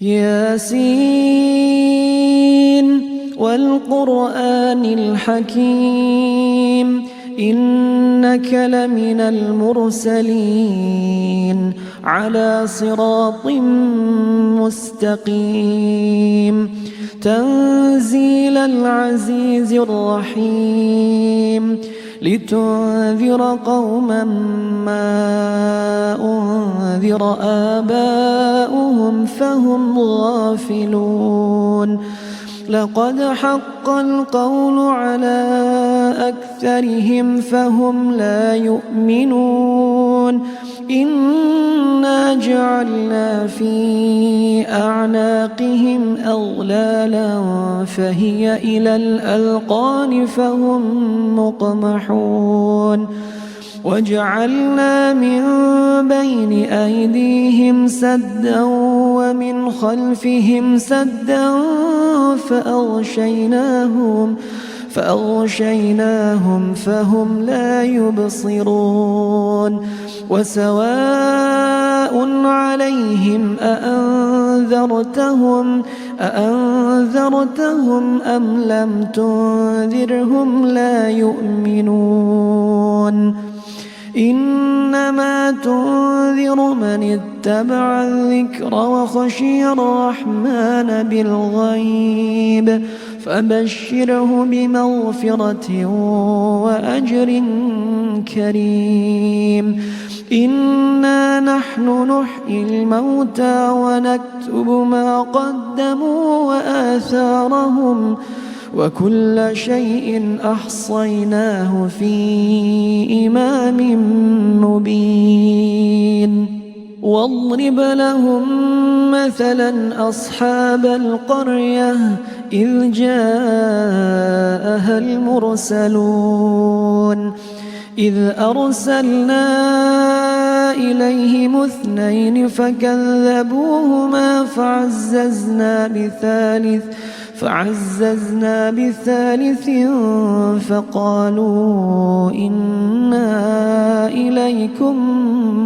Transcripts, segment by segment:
ياسين والقرآن الحكيم إنك لمن المرسلين على صراط مستقيم تنزيل العزيز الرحيم لتنذر قوما ما أنذر آباؤهم فهم غافلون لقد حق القول على أكثرهم فهم لا يؤمنون إنا جعلنا في أعناقهم أغلالا فهي إلى الأذقان فهم مقمحون وجعلنا من بين أيديهم سدا ومن خلفهم سدا فأغشيناهم فهم لا يبصرون وسواء عليهم أأنذرتهم أم لم تنذرهم لا يؤمنون إنما تنذر من اتبع الذكر وخشي الرحمن بالغيب فبشره بمغفرة وأجر كريم إنا نحن نحيي الموتى ونكتب ما قدموا وآثارهم وكل شيء أحصيناه في إمام مبين واضرب لهم مثلا أصحاب القرية إذ جاءها المرسلون إذ أرسلنا إليهم 2 فكذبوهما فعززنا بثالث فقالوا إنا إليكم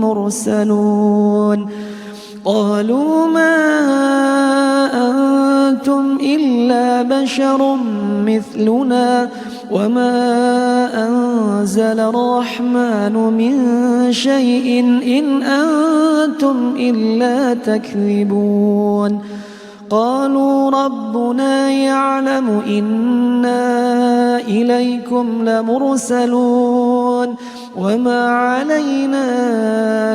مرسلون قالوا ما أنتم إلا بشر مثلنا وما أنزل الرحمن من شيء إن أنتم إلا تكذبون قالوا ربنا يعلم إنا إليكم لمرسلون وما علينا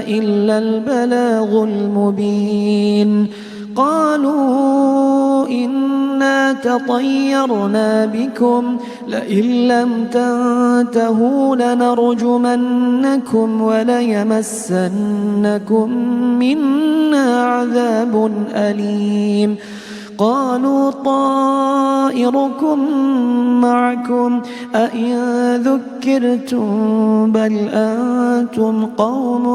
إلا البلاغ المبين قالوا إنا تطيرنا بكم لئن لم تنتهوا لنرجمنكم وليمسنكم منا عذاب أليم قالوا طائركم معكم أئن ذكرتم بل أنتم قوم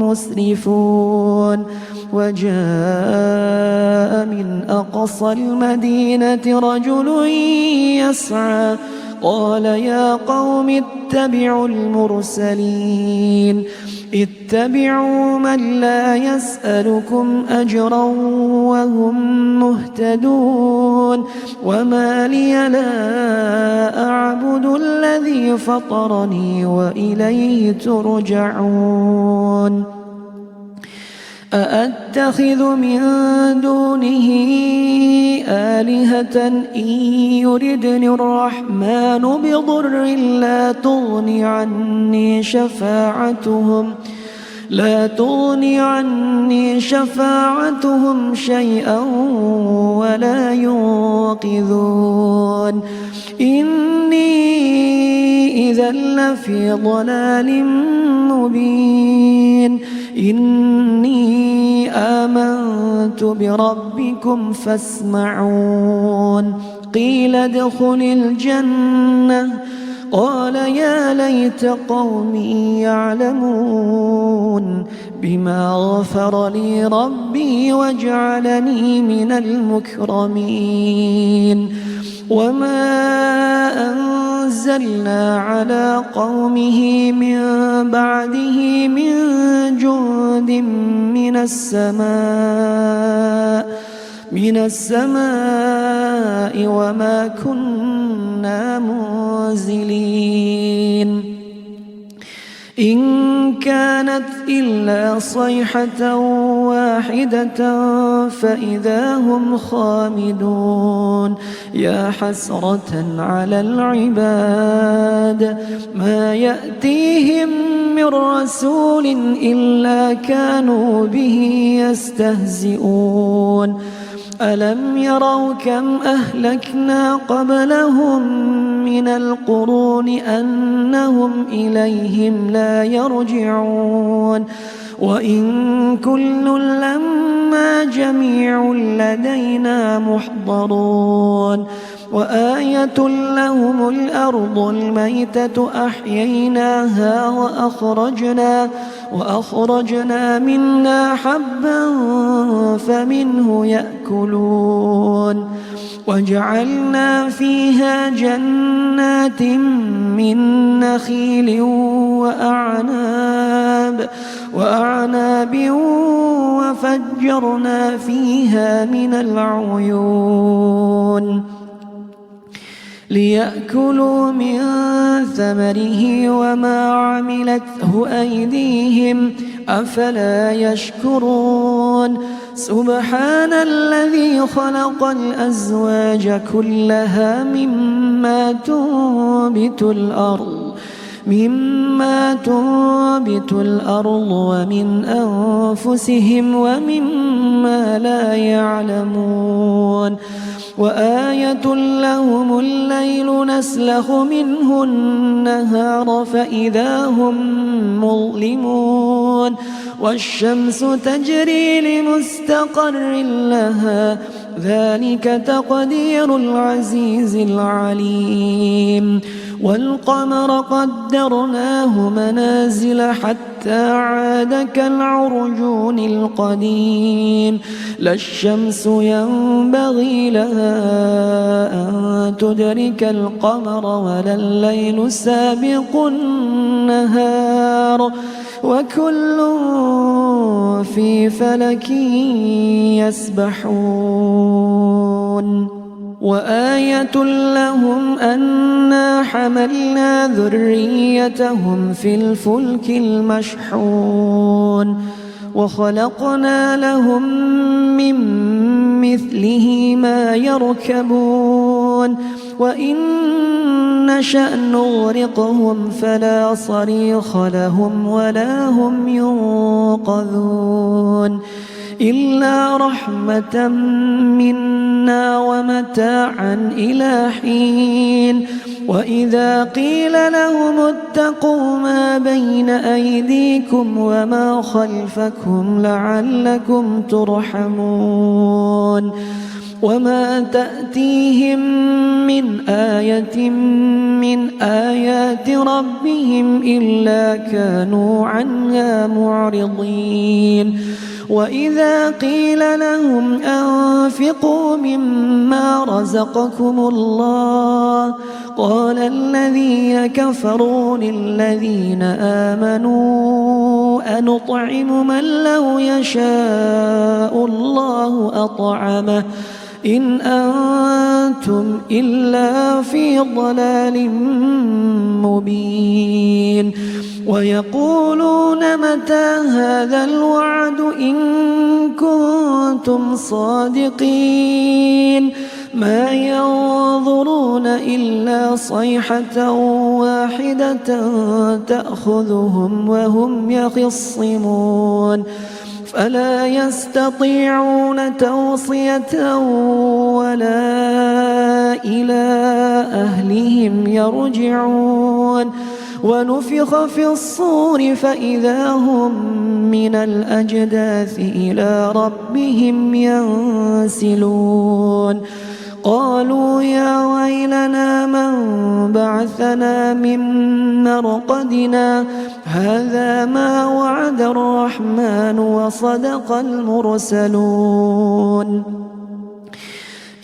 مسرفون وجاء من أقصى المدينة رجل يسعى قال يا قوم اتبعوا المرسلين اتبعوا من لا يسألكم أجرا وهم مهتدون وما لي لا أعبد الذي فطرني وإليه ترجعون أأتخذ من دونه آلهة إن يردني الرحمن بضر لا تغني عني شفاعتهم شيئا ولا ينقذون إني إذا لفي ضلال مبين إني آمنت بربكم فاسمعون قيل ادخل الجنة قال يا ليت قومي يعلمون بما غفر لي ربي وجعلني من المكرمين وما أنزلنا على قومه من بعده من جند من السماء من السماء وما كنا منزلين إن كانت إلا صيحة واحدة فإذا هم خامدون يا حسرة على العباد ما يأتيهم من رسول إلا كانوا به يستهزئون ألم يروا كم أهلكنا قبلهم من القرون أنهم إليهم لا يرجعون وإن كل لما جميع لدينا محضرون وآية لهم الأرض الميتة أحييناها وأخرجنا منها حبا فمنه يأكلون وجعلنا فيها جنات من نخيل وأعناب وفجرنا فيها من العيون ليأكلوا من ثمره وما عملته أيديهم أفلا يشكرون سبحان الذي خلق الأزواج كلها مما تنبت الأرض ومن أنفسهم ومما لا يعلمون وآية لهم الليل نسلخ منه النهار فإذا هم مظلمون والشمس تجري لمستقر لها ذلك تقدير العزيز العليم والقمر قدرناه منازل حتى عاد كالعرجون القديم لا الشمس ينبغي لها أن تدرك القمر ولا الليل سابق النهار وكل في فلك يسبحون وآية لهم أنا حملنا ذريتهم في الفلك المشحون وخلقنا لهم من مثله ما يركبون وإن نشأ نغرقهم فلا صريخ لهم ولا هم ينقذون إلا رحمة منا ومتاعا إلى حين وإذا قيل لهم اتقوا ما بين أيديكم وما خلفكم لعلكم ترحمون وما تأتيهم من آية من آيات ربهم إلا كانوا عنها معرضين وإذا قيل لهم أنفقوا مما رزقكم الله قال الذين كفروا للذين آمنوا أنطعم من لو يشاء الله أطعمه إن أنتم إلا في ضلال مبين ويقولون متى هذا الوعد إن كنتم صادقين ما ينظرون إلا صيحة واحدة تأخذهم وهم يخصمون فلا يستطيعون توصية ولا إلى أهلهم يرجعون ونفخ في الصور فإذا هم من الأجداث إلى ربهم ينسلون قالوا يا ويلنا من بعثنا من مرقدنا هذا ما وعد الرحمن وصدق المرسلون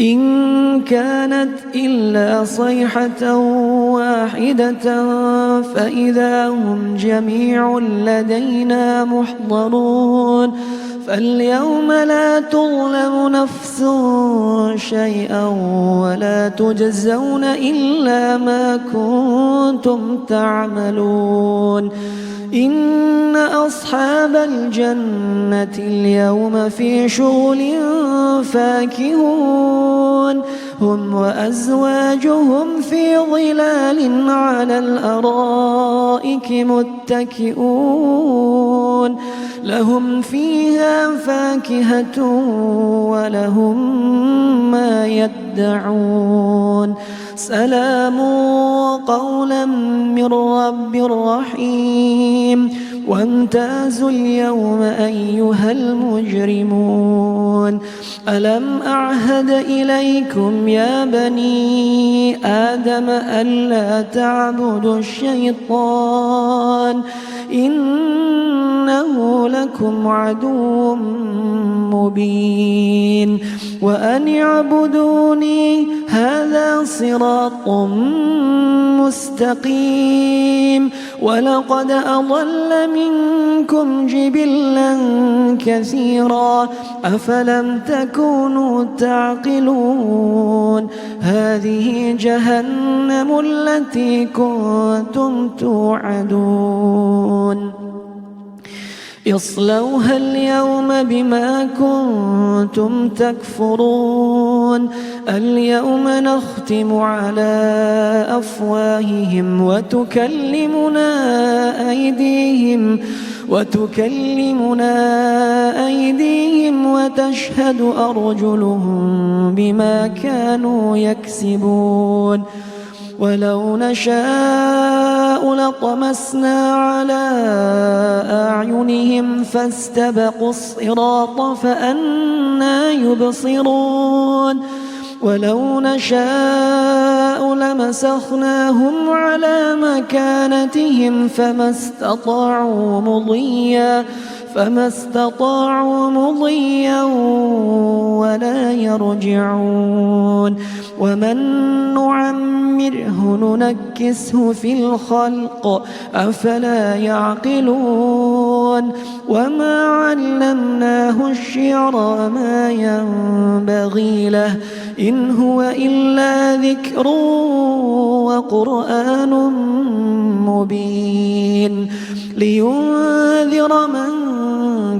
إن كانت إلا صيحة واحدة فإذا هم جميع لدينا محضرون فاليوم لا تظلم نفس شيئا ولا تجزون إلا ما كنتم تعملون إن أصحاب الجنة اليوم في شغل فاكهون هم وأزواجهم في ظلال على الأرائك متكئون لهم فيها فاكهة ولهم ما يدعون سلام قولا من رب رحيم وامتازوا اليوم أيها المجرمون ألم أعهد إليكم يا بني آدم ألا تعبدوا الشيطان إنه لكم عدو مبين وأن اعبدوني هذا صراط مستقيم ولقد أضل منكم جبلا كثيرا أفلم تكونوا تعقلون هذه جهنم التي كنتم توعدون اصلوها اليوم بما كنتم تكفرون اليوم نختم على أفواههم وتكلمنا أيديهم وتشهد أرجلهم بما كانوا يكسبون ولو نشاء لطمسنا على أعينهم فاستبقوا الصراط فأنى يبصرون ولو نشاء لمسخناهم على مكانتهم فما استطاعوا مضيا ولا يرجعون ومن نعمره ننكسه في الخلق أفلا يعقلون وما علمناه الشعر وما ينبغي له إن هو إلا ذكر وقرآن مبين لينذر من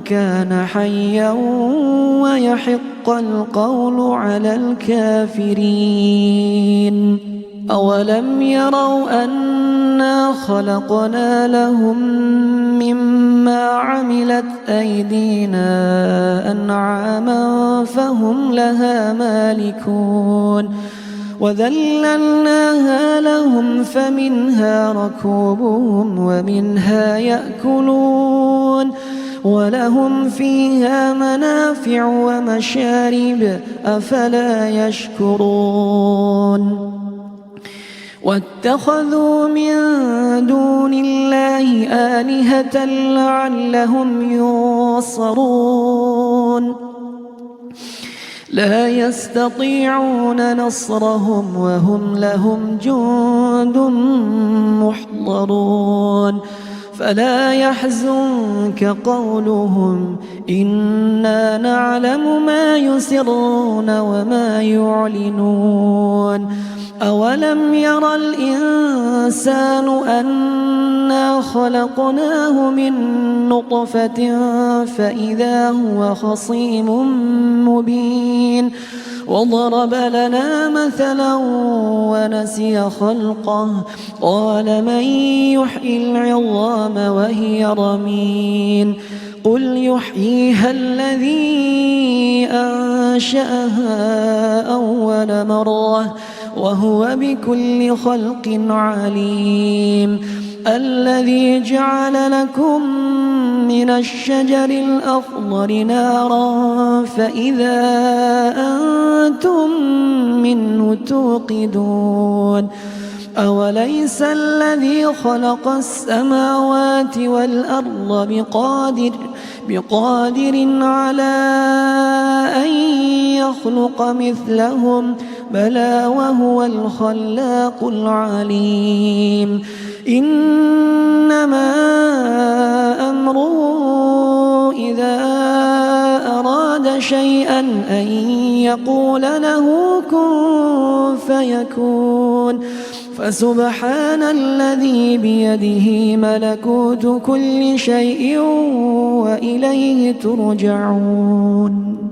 كان حيا ويحق القول على الكافرين أولم يروا أنا خلقنا لهم مما عملت أيدينا أنعاما فهم لها مالكون وذللناها لهم فمنها ركوبهم ومنها يأكلون ولهم فيها منافع ومشارب أفلا يشكرون واتخذوا من دون الله آلهة لعلهم ينصرون لا يستطيعون نصرهم وهم لهم جند محضرون فلا يحزنك قولهم إنا نعلم ما يسرون وما يعلنون أولم ير الإنسان أنا خلقناه من نطفة فإذا هو خصيم مبين وضرب لنا مثلا ونسي خلقه قال من يحيي العظام وهي رميم قل يحييها الذي أنشأها أول مرة وهو بكل خلق عليم الذي جعل لكم من الشجر الأخضر نارا فإذا أنتم منه توقدون أوليس الذي خلق السماوات والأرض بقادر على أن يخلق مثلهم بلى وهو الخلاق العليم إنما أمره إذا أراد شيئا أن يقول له كن فيكون فسبحان الذي بيده ملكوت كل شيء وإليه ترجعون